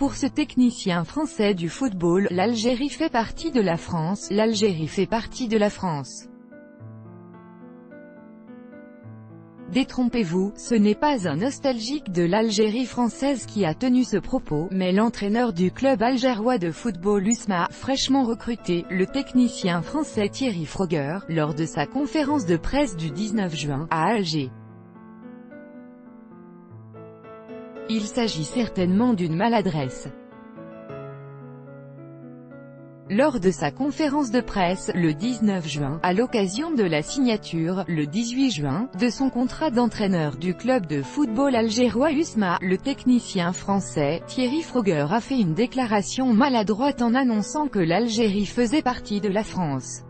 Pour ce technicien français du football, l'Algérie fait partie de la France, l'Algérie fait partie de la France. Détrompez-vous, ce n'est pas un nostalgique de l'Algérie française qui a tenu ce propos, mais l'entraîneur du club algérois de football USMA, fraîchement recruté, le technicien français Thierry Froger, lors de sa conférence de presse du 19 juin, à Alger. Il s'agit certainement d'une maladresse. Lors de sa conférence de presse, le 19 juin, à l'occasion de la signature, le 18 juin, de son contrat d'entraîneur du club de football algérois USMA, le technicien français, Thierry Froger a fait une déclaration maladroite en annonçant que l'Algérie faisait partie de la France.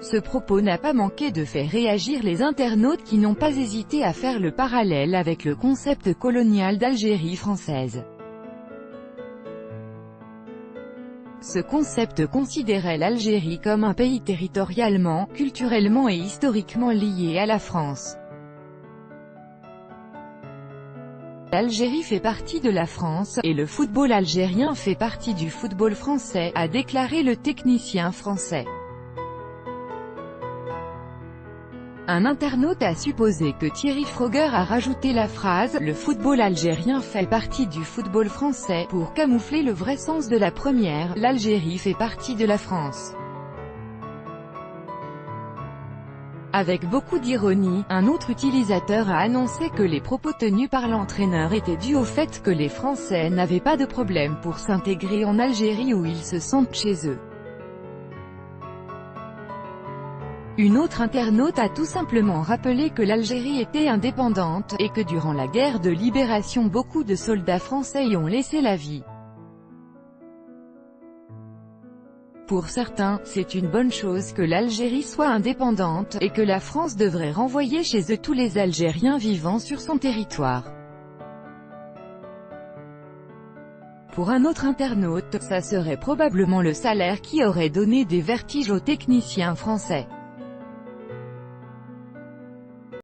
Ce propos n'a pas manqué de faire réagir les internautes qui n'ont pas hésité à faire le parallèle avec le concept colonial d'Algérie française. Ce concept considérait l'Algérie comme un pays territorialement, culturellement et historiquement lié à la France. L'Algérie fait partie de la France, et le football algérien fait partie du football français, a déclaré le technicien français. Un internaute a supposé que Thierry Froger a rajouté la phrase « Le football algérien fait partie du football français » pour camoufler le vrai sens de la première « L'Algérie fait partie de la France ». Avec beaucoup d'ironie, un autre utilisateur a annoncé que les propos tenus par l'entraîneur étaient dus au fait que les Français n'avaient pas de problème pour s'intégrer en Algérie où ils se sentent chez eux. Une autre internaute a tout simplement rappelé que l'Algérie était indépendante, et que durant la guerre de libération beaucoup de soldats français y ont laissé la vie. Pour certains, c'est une bonne chose que l'Algérie soit indépendante, et que la France devrait renvoyer chez eux tous les Algériens vivant sur son territoire. Pour un autre internaute, ça serait probablement le salaire qui aurait donné des vertiges aux techniciens français.